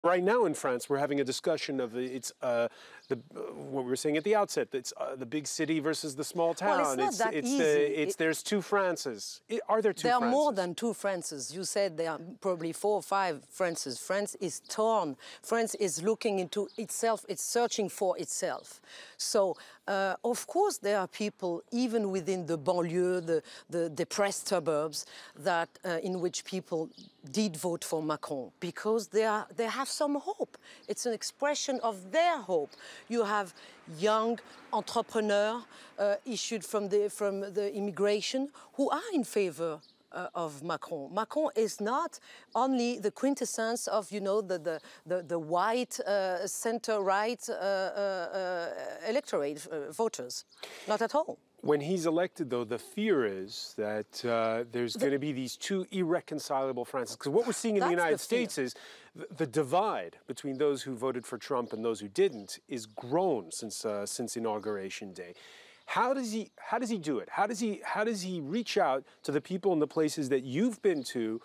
Right now in France, we're having a discussion of what we were saying at the outset. It's the big city versus the small town. Well, it's not that easy. There's two Frances. Are there two There are Frances? more than two Frances. You said there are probably 4 or 5 Frances. France is torn. France is looking into itself. It's searching for itself. So, of course, there are people, even within the banlieue, the depressed suburbs, that in which people did vote for Macron because they have some hope. It's an expression of their hope. You have young entrepreneurs issued from the immigration who are in favor of Macron. Macron is not only the quintessence of, you know, the white center-right electorate voters. Not at all. When he's elected, though, the fear is that there's going to be these two irreconcilable Frances. Because what we're seeing in the United States is the divide between those who voted for Trump and those who didn't is grown since Inauguration Day. How does he do it? How does he reach out to the people in the places that you've been to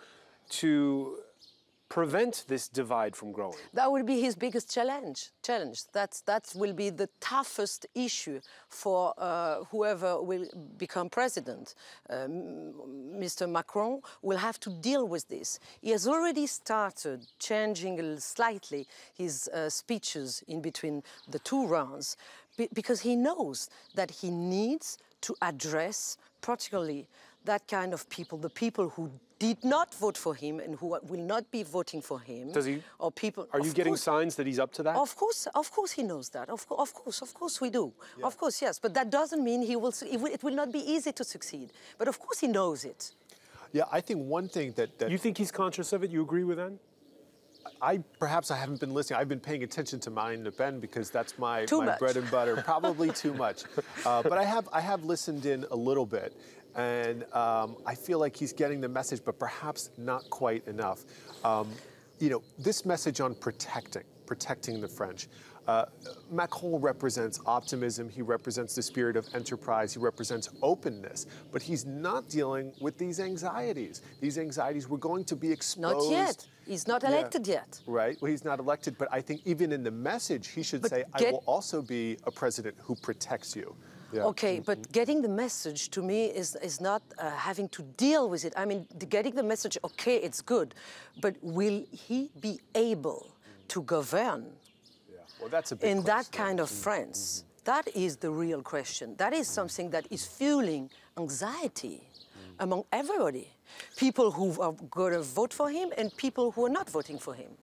prevent this divide from growing? That will be his biggest challenge. That will be the toughest issue for whoever will become president. Mr. Macron will have to deal with this. He has already started changing slightly his speeches in between the 2 rounds because he knows that he needs to address particularly that kind of people, the people who did not vote for him and who will not be voting for him. Does he? Or people. Are you getting signs that he's up to that? Of course he knows that. Of course we do. Yeah. Of course, yes. But that doesn't mean it will not be easy to succeed. But of course he knows it. Yeah, I think one thing that you think he's conscious of it? You agree with that? Perhaps I haven't been listening. I've been paying attention to Marine Le Pen because that's my much. bread and butter. Probably too much. But I have listened in a little bit. And I feel like he's getting the message, but perhaps not quite enough. You know, this message on protecting the French. Macron represents optimism. He represents the spirit of enterprise. He represents openness. But he's not dealing with these anxieties. These anxieties were going to be exposed. Not yet. He's not elected yet. Right. Well, he's not elected. But I think even in the message, he should say, I will also be a president who protects you. Yeah. Okay, but getting the message to me is not having to deal with it. I mean, getting the message, okay, it's good, but will he be able to govern well, that's a big in question. That kind of France? That is the real question. That is something that is fueling anxiety among everybody. People who are going to vote for him and people who are not voting for him.